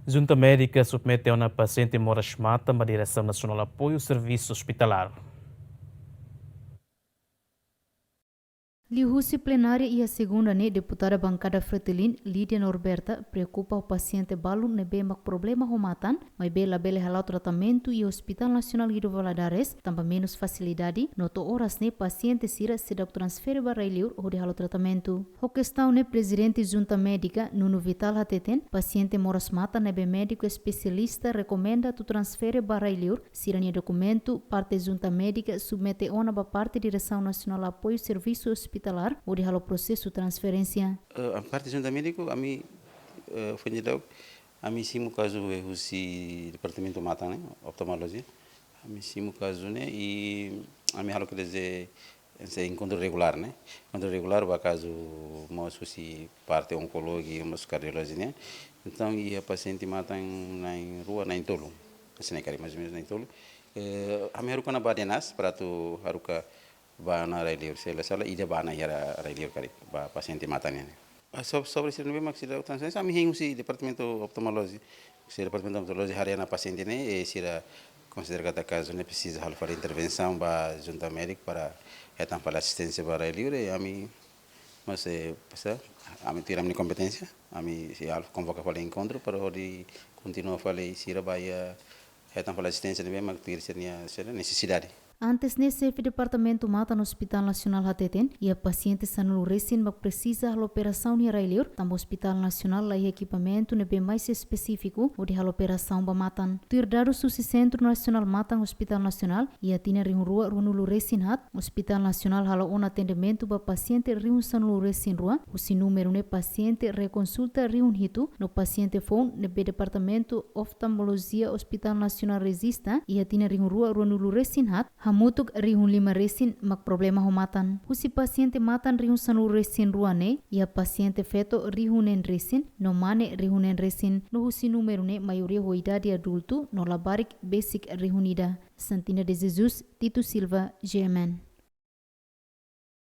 Junta Médica submeteu na paciente Moras Mata à Direção Nacional de Apoio ao Serviço Hospitalar. Liúcia plenária e a segunda deputada bancada Fretilin, Lídia Norberta, preocupa o paciente Balu nebe mak problema romatan, mas bela halau tratamento e o Hospital Nacional de Valadares, também menos facilidade, noto horas paciente sira se dá transfer para Iliur ou de halau tratamento. O questão presidente junta médica, Nuno Vital Hateten, paciente moras mata nebe médico especialista recomenda tu transfer para Iliur, sira documento, parte junta médica submete ona ba parte direção nacional de apoio serviço hospitalar ou de halo processo transferência. A parte junta médico, a mim foi a mim sim o caso é o departamento mata, né, oftalmologia. A mim sim o caso, né, e a mim halo que dizer é encontro regular, né, encontro regular o caso mas se parte oncologia, mas cardiologia, né. Então e a paciente mata na rua na Intolo, assim é mais ou menos na Intolo. A mim haruka na badenas para tu haruka bana railiur sela ida bana yara railiur kari ba paciente matanya sobre esse nível maxila transferência a mim si departamento oftalmologia se departamento oftalmologia hariana paciente né e sira considera cada caso né precisa fazer intervenção ba junta médico para etan para assistência para railiur e a mim mas passa a mim tira minha competência a mim se convoca para encontro para onde continua a fazer sira ba etan para assistência né mas tira necessidade. Antes chefe departamento mata no Hospital Nacional Hateten e a paciente sanulu recém mas precisa da operação ni railiur, tam Hospital Nacional lá equipamento ne bem mais específico o de a operação ba matan. Tur dado susi Centro Nacional Matan Hospital Nacional e a tina riun rua runulu recém hat, Hospital Nacional halo on atendimento ba paciente riun sanulu recém rua, o si número ne paciente reconsulta riun hitu no paciente phone ne be departamento oftalmologia Hospital Nacional resista e a tina riun rua runulu recém hat, hamutuk rihun lima resin mak problema humatan. Husi paciente matan rihun sanu resin ruane e a paciente feto rihunen resin no mane rihunen resin no husi número ne maioria ho idade adulto no labarik basic rihunida. Santina de Jesus, Tito Silva, GMN.